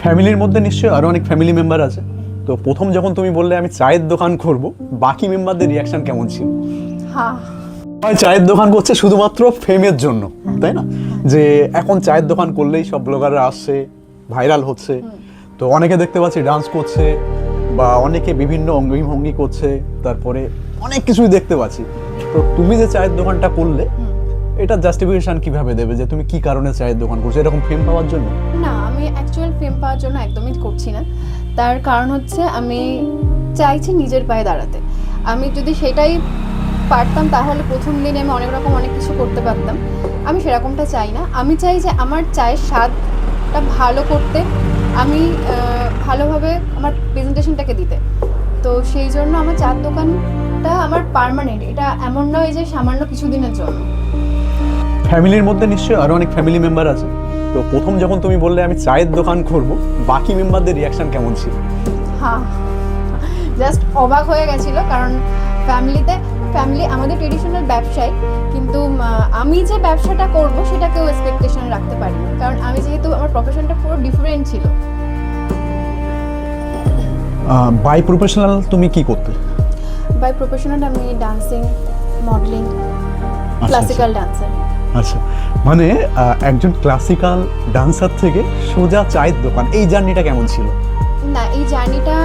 ফ্যামিলির মধ্যে নিশ্চয়ই আরো অনেক ফ্যামিলি মেম্বার আছে। তো প্রথম যখন তুমি বললে আমি চায়ের দোকান করব, বাকি মেম্বারদের রিয়াকশন কেমন ছিল? হ্যাঁ, চায়ের দোকান করছে শুধুমাত্র ফেমের জন্য, তাই না? যে এখন চায়ের দোকান করলেই সব ব্লগাররা আসছে, ভাইরাল হচ্ছে। তো অনেকে দেখতে পাচ্ছি ডান্স করছে বা অনেকে বিভিন্ন অঙ্গি ভঙ্গি করছে, তারপরে অনেক কিছুই দেখতে পাচ্ছি। তো তুমি যে চায়ের দোকানটা করলে, এটা জাস্টিফিকেশন কিভাবে দেবে যে তুমি কি কারণে চায়ের দোকান করছো? এরকম ফেম পাওয়ার জন্য? না, আমি অ্যাকচুয়াল ফেম পাওয়ার জন্য একদমই করছি না। তার কারণ হচ্ছে আমি চাইছি নিজের পায়ে দাঁড়াতে। আমি যদি সেটাই পারতাম তাহলে প্রথম দিনে আমি অনেক কিছু করতে পারতাম। আমি সেরকমটা চাই না। আমি চাই যে আমার চায়ের স্বাদটা ভালো করতে, আমি ভালোভাবে আমার প্রেজেন্টেশনটাকে দিতে। তো সেই জন্য আমার চায়ের দোকানটা আমার পার্মানেন্ট। এটা এমন নয় যে সামান্য কিছুদিনের জন্য। ফ্যামিলির মধ্যে নিশ্চয়ই আরো অনেক ফ্যামিলি মেম্বার আছে। তো প্রথম যখন তুমি বললে আমি চায়ের দোকান করব, বাকি মেম্বারদের রিয়াকশন কেমন ছিল? হ্যাঁ, জাস্ট অবাক হয়ে গেছিলো। কারণ ফ্যামিলি আমাদের ট্রেডিশনাল ব্যবসায়, কিন্তু আমি যে ব্যবসাটা করব সেটা কেউ এক্সপেকটেশন রাখতে পারিনি। কারণ আমি যেহেতু আমার প্রফেশনটা পুরো ডিফারেন্ট ছিল। বাই প্রফেশনাল তুমি কি করতে? বাই প্রফেশনাল আমি ডান্সিং, মডেলিং, ক্লাসিক্যাল ডান্সার। আচ্ছা, মানে একজন ক্লাসিক্যাল ডান্সার থেকে সোজা চায়ের দোকান, এই জার্নিটা কেমন ছিল? না, এই জার্নিটা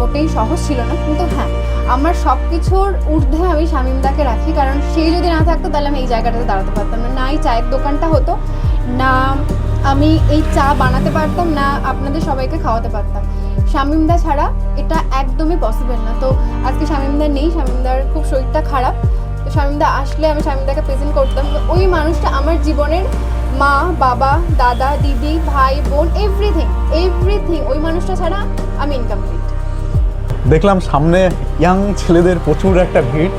মোটেই সহজ ছিল না। কিন্তু হ্যাঁ, আমার সব কিছুর ঊর্ধ্বে আমি শামীমদাকে রাখি। কারণ সেই যদি না থাকতো তাহলে আমি এই জায়গাটাতে দাঁড়াতে পারতাম না। না এই চায়ের দোকানটা হতো, না আমি এই চা বানাতে পারতাম, না আপনাদের সবাইকে খাওয়াতে পারতাম। শামীমদা ছাড়া এটা একদমই পসিবল না। তো আজকে শামীমদা নেই, শামীমদার খুব শরীরটা খারাপ। তো শামীমদা আসলে আমি শামীমদাকে প্রেজেন্ট করতাম। ওই মানুষটা আমার জীবনের মা, বাবা, দাদা, দিদি, ভাই, বোন, এভরিথিং। ওই মানুষটা ছাড়া আমি ইনকমপ্লিট। দেখলাম সামনে ইয়াং ছেলেদের প্রচুর একটা ভিড়।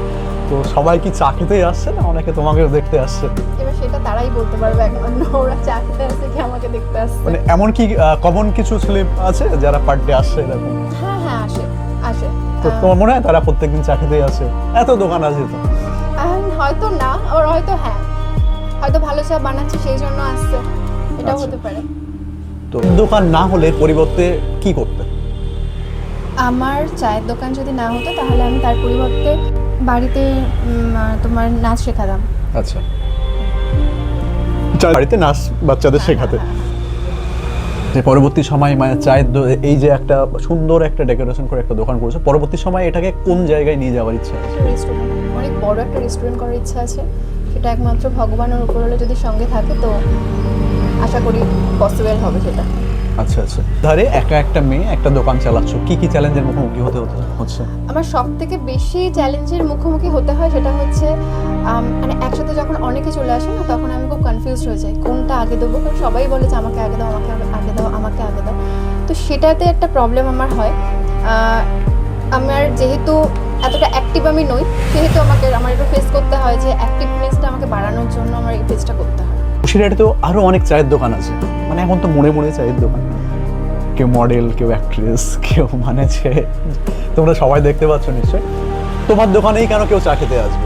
তো সবাই কি চা খেতেই আসছে, না অনেকে তোমাকেও দেখতে আসছে? এবার সেটা তারাই বলতে পারবে একমাত্র। ওরা চা খেতে আসছে কি আমাকে দেখতে আসছে? মানে এমন কি কমন কিছু ছেলে আছে যারা পার ডে আসছে এরকম? হ্যাঁ, আসে। তো তোমার মনে হয় তারা প্রত্যেকদিন চা খেতেই আসে? এত দোকান আছে তো। হয়তো না, আর হয়তো হ্যাঁ, হয়তো ভালো চা বানাচ্ছে সেই জন্য আসছে, এটাও আচ্ছা। হতে পারে। তো দোকান না হলে পরিবর্তে কি করতে? আমার চায়ের দোকান যদি না হতো তাহলে আমি তার পরিবর্তে বাড়িতে তোমার নাচ শেখাতাম। আচ্ছা, বাড়িতে নাচ বাচ্চাদের শেখাতে। যে পরবর্তী সময় মানে চায়ের এই যে একটা সুন্দর একটা ডেকোরেশন করে একটা দোকান করেছো, পরবর্তী সময় এটাকে কোন জায়গায় নিয়ে যাওয়ার ইচ্ছা আছে? রেস্টুরেন্ট, অনেক বড় একটা রেস্টুরেন্ট করার ইচ্ছা আছে। সেটা একমাত্র ভগবানের উপর হলে যদি সঙ্গে থাকে তো আশা করি পসিবল হবে সেটা। আচ্ছা, ধারে একা একটা মেয়ে একটা দোকান চালাচ্ছ, কি কি চ্যালেঞ্জের মুখোমুখি হচ্ছে? আমার সব থেকে বেশি চ্যালেঞ্জের মুখোমুখি হতে হয় সেটা হচ্ছে মানে একসাথে যখন অনেকে চলে আসে না, তখন আমি খুব কনফিউজড হয়ে যাই কোনটা আগে দেবো। কারণ সবাই বলে যে আমাকে আগে দাও, আমাকে আগে দাও। তো সেটাতে একটা প্রবলেম আমার হয়। আমার যেহেতু এতটা অ্যাক্টিভ আমি নই, সেহেতু আমার একটু ফেস করতে হয় যে অ্যাক্টিভনেসটা আমাকে বাড়ানোর জন্য আমার এই ফেসটা করতে হয়। বসিরহাটে তো আরো অনেক চায়ের দোকান আছে, মানে এখন তো মনে মনে চায়ের দোকান। কেউ মডেল, কেউ অ্যাক্ট্রেস, কেউ মানে তোমরা সবাই দেখতে পাচ্ছ নিশ্চয়। তোমার দোকানেই কেন কেউ চা খেতে আসবে?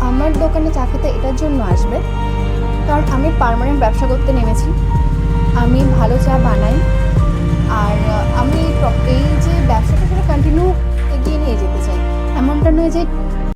আমার দোকানে চা খেতে এটার জন্য আসবে কারণ আমি পার্মানেন্ট ব্যবসা করতে নেমেছি। আমি ভালো চা বানাই, আর আমি এই যে ব্যবসাটা সেটা কন্টিনিউ এগিয়ে নিয়ে যেতে চাই। এমনটা নয় যে